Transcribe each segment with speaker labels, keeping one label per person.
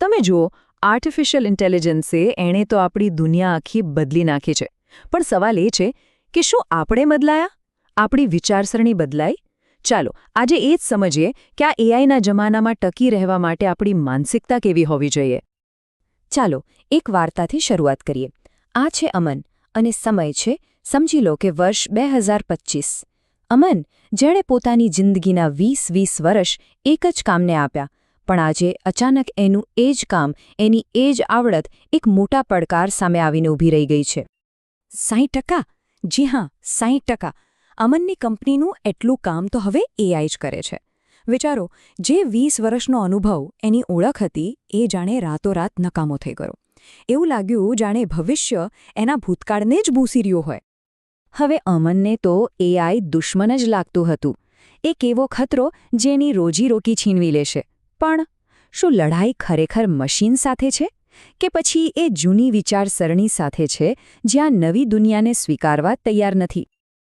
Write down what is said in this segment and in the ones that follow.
Speaker 1: તમે જુઓ, આર્ટિફિશિયલ ઇન્ટેલિજન્સે એણે તો આપણી દુનિયા આખી બદલી નાખી છે. પણ સવાલ એ છે કે શું આપણે બદલાયા? આપણી વિચારસરણી બદલાઈ? ચાલો આજે એ જ સમજીએ કે આ એઆઈના જમાનામાં ટકી રહેવા માટે આપણી માનસિકતા કેવી હોવી જોઈએ.
Speaker 2: ચાલો એક વાર્તાથી શરૂઆત કરીએ. આ છે અમન અને સમય છે, સમજી લો કે વર્ષ 2025. અમન, જેણે પોતાની જિંદગીના 20 વર્ષ એક જ કામને આપ્યા, પણ આજે અચાનક એનું એ જ કામ, એની એ જ આવડત એક મોટા પડકાર સામે આવીને ઊભી રહી ગઈ છે.
Speaker 3: 60%? જી હા, 60%. અમનની કંપનીનું એટલું કામ તો હવે એઆઈ જ કરે છે. વિચારો, જે 20 વર્ષનો અનુભવ, એની ઓળખ હતી, એ જાણે રાતોરાત નકામો થઈ ગયો. એવું લાગ્યું જાણે ભવિષ્ય એના ભૂતકાળને જ ભૂસી રહ્યું હોય.
Speaker 2: હવે અમનને તો એઆઈ દુશ્મન જ લાગતું હતું. એક એવો ખતરો જેની રોજીરોટી છીનવી લેશે. પણ શું લડાઈ ખરેખર મશીન સાથે છે? કે પછી એ જૂની વિચારસરણી સાથે છે, જ્યાં નવી દુનિયાને સ્વીકારવા તૈયાર નથી?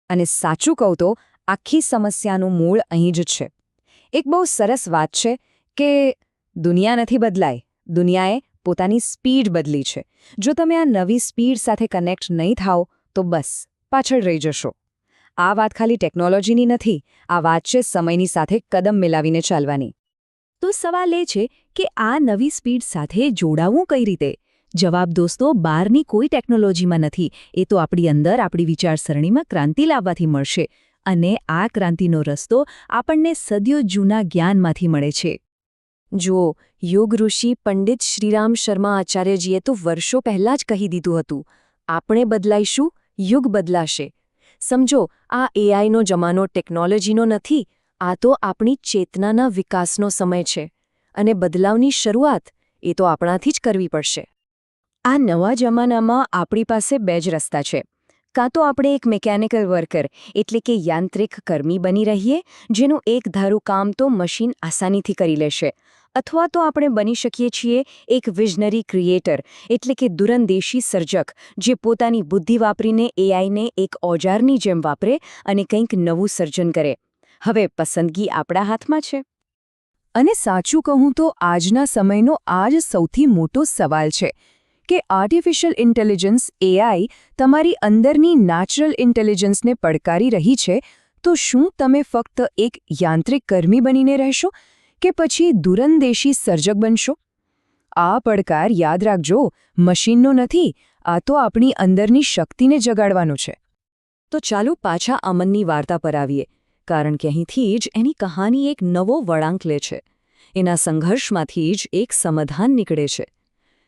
Speaker 2: અને સાચું કહું તો આખી સમસ્યાનું મૂળ અહીં જ છે. એક બહુ સરસ વાત છે કે દુનિયા નથી બદલાઈ, દુનિયાએ પોતાની સ્પીડ બદલી છે. જો તમે આ નવી સ્પીડ સાથે કનેક્ટ નહીં થાઓ તો બસ પાછળ રહી જશો. આ વાત ખાલી ટેકનોલોજીની નથી, આ વાત છે સમયની સાથે કદમ મિલાવીને ચાલવાની. તો સવાલ એ છે કે આ નવી સ્પીડ સાથે જોડાવું કઈ રીતે? જવાબ દોસ્તો બહારની કોઈ ટેકનોલોજીમાં નથી, એ તો આપણી અંદર આપણી વિચારસરણીમાં ક્રાંતિ લાવવાથી મળશે. અને આ ક્રાંતિનો રસ્તો આપણને સદીઓ જૂના જ્ઞાનમાંથી મળે છે. જુઓ, યોગ ઋષિ પંડિત શ્રીરામ શર્મા આચાર્યજીએ તો વર્ષો પહેલાં જ કહી દીધું હતું, આપણે બદલાઈશું, યુગ બદલાશે. સમજો, આ એઆઈનો જમાનો ટેકનોલોજીનો નથી, આ તો આપણી ચેતનાના વિકાસનો સમય છે. અને બદલાવની શરૂઆત એ તો આપણાથી જ કરવી પડશે. આ નવા જમાનામાં આપણી પાસે બે જ રસ્તા છે. કાં તો આપણે એક મિકેનિકલ વર્કર એટલે કે યાંત્રિક કર્મી બની રહીએ, જેનું એક ધારું કામ તો મશીન આસાનીથી કરી લેશે. અથવા તો આપણે બની શકીએ છીએ એક વિઝનરી ક્રિએટર એટલે કે દૂરંદેશી સર્જક, જે પોતાની બુદ્ધિ વાપરીને એઆઈને એક ઓજારની જેમ વાપરે અને કંઈક નવું સર્જન કરે. હવે પસંદગી આપણા હાથમાં છે.
Speaker 1: અને સાચું કહું તો આજના સમયનો આ જ સૌથી મોટો સવાલ છે કે આર્ટિફિશિયલ ઇન્ટેલિજન્સ એઆઈ તમારી અંદરની નેચરલ ઇન્ટેલિજન્સને પડકારી રહી છે, તો શું તમે ફક્ત એક યાંત્રિક કર્મી બનીને રહેશો કે પછી દૂરંદેશી સર્જક બનશો? આ પડકાર યાદ રાખજો, મશીનનો નથી, આ તો આપણી અંદરની શક્તિને જગાડવાનો છે.
Speaker 3: તો ચાલો પાછા અમનની વાર્તા પર આવીએ, કારણ કે અહીંથી જ એની કહાની એક નવો વળાંક લે છે. એના સંઘર્ષમાંથી જ એક સમાધાન નીકળે છે.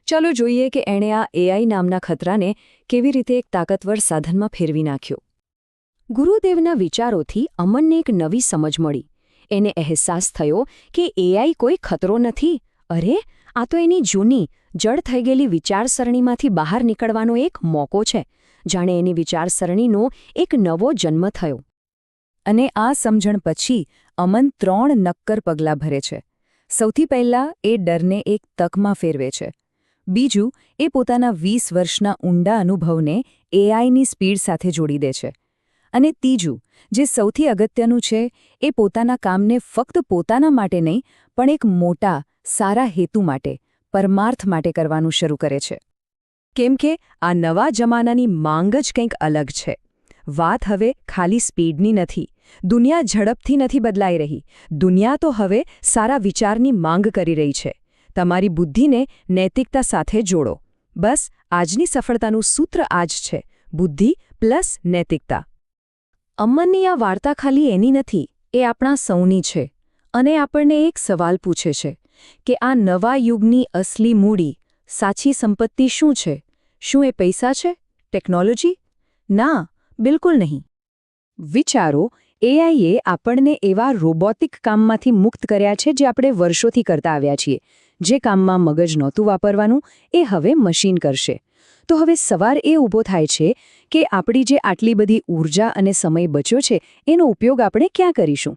Speaker 3: ચાલો જોઈએ કે એણે આ એઆઈ નામના ખતરાને કેવી રીતે એક તાકાતવર સાધનમાં ફેરવી નાખ્યો.
Speaker 2: ગુરુદેવના વિચારોથી અમનને એક નવી સમજ મળી. એને અહેસાસ થયો કે એઆઈ કોઈ ખતરો નથી. અરે, આ તો એની જૂની, જડ થઈ ગયેલી વિચારસરણીમાંથી બહાર નીકળવાનો એક મોકો છે. જાણે એની વિચારસરણીનો એક નવો જન્મ થયો.
Speaker 1: અને આ સમજણ પછી અમન 3 નક્કર પગલાં ભરે છે. સૌથી પહેલાં એ ડરને એક તકમાં ફેરવે છે. બીજું, એ પોતાના 20 વર્ષના ઊંડા અનુભવને એઆઈની સ્પીડ સાથે જોડી દે છે. અને ત્રીજું, જે સૌથી અગત્યનું છે, એ પોતાના કામને ફક્ત પોતાના માટે નહીં, પણ એક મોટા, સારા હેતુ માટે, પરમાર્થ માટે કરવાનું શરૂ કરે છે. કેમ કે આ નવા જમાનાની માંગ જ કંઈક અલગ છે. વાત હવે ખાલી સ્પીડની નથી. દુનિયા ઝડપથી નથી બદલાઈ રહી. દુનિયા તો હવે સારા વિચારની માંગ કરી રહી છે. તમારી બુદ્ધિને નૈતિકતા સાથે જોડો. બસ આજની સફળતાનું સૂત્ર આ જ છે, બુદ્ધિ પ્લસ નૈતિકતા.
Speaker 2: અમનની આ વાર્તા ખાલી એની નથી, એ આપણા સૌની છે. અને આપણને એક સવાલ પૂછે છે કે આ નવા યુગની અસલી મૂડી, સાચી સંપત્તિ શું છે? શું એ પૈસા છે? ટેકનોલોજી? ના, બિલકુલ નહીં. વિચારો, એઆઈએ આપણને એવા રોબોટિક કામમાંથી મુક્ત કર્યા છે જે આપણે વર્ષોથી કરતા આવ્યા છીએ. જે કામમાં મગજ નહોતું વાપરવાનું, એ હવે મશીન કરશે. તો હવે સવાલ એ ઊભો થાય છે કે આપણી જે આટલી બધી ઊર્જા અને સમય બચ્યો છે, એનો ઉપયોગ આપણે ક્યાં કરીશું?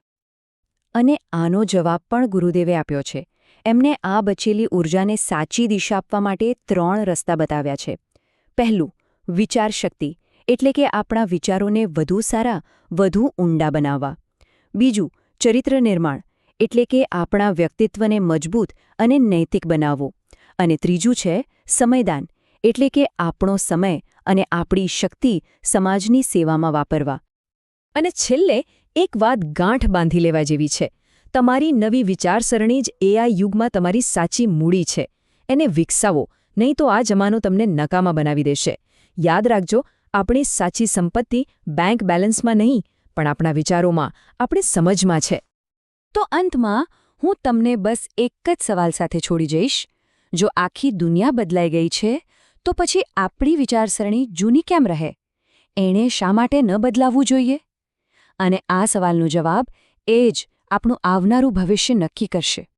Speaker 2: અને આનો જવાબ પણ ગુરુદેવે આપ્યો છે. એમને આ બચેલી ઊર્જાને સાચી દિશા આપવા માટે 3 રસ્તા બતાવ્યા છે. પહેલું, વિચારશક્તિ, એટલે કે આપણા વિચારોને વધુ સારા, વધુ ઊંડા બનાવવા. બીજું, ચરિત્ર નિર્માણ, એટલે કે આપણા વ્યક્તિત્વને મજબૂત અને નૈતિક બનાવવો. અને ત્રીજું છે સમયદાન, એટલે કે આપણો સમય અને આપણી શક્તિ સમાજની સેવામાં વાપરવા. અને છેલ્લે એક વાત ગાંઠ બાંધી લેવા જેવી છે. તમારી નવી વિચારસરણી જ એઆઈ યુગમાં તમારી સાચી મૂડી છે. એને વિકસાવો, નહીં તો આ જમાનો તમને નકામા બનાવી દેશે. યાદ રાખજો, આપણી સાચી સંપત્તિ બેંક બેલેન્સમાં નહીં, પણ આપણા વિચારોમાં, આપણી સમજમાં છે.
Speaker 1: તો અંતમાં હું તમને બસ એક જ સવાલ સાથે છોડી જઈશ. જો આખી દુનિયા બદલાઈ ગઈ છે, તો પછી આપણી વિચારસરણી જૂની કેમ રહે? એણે શા માટે ન બદલાવવું જોઈએ? અને આ સવાલનો જવાબ એ જ આપણું આવનારું ભવિષ્ય નક્કી કરશે.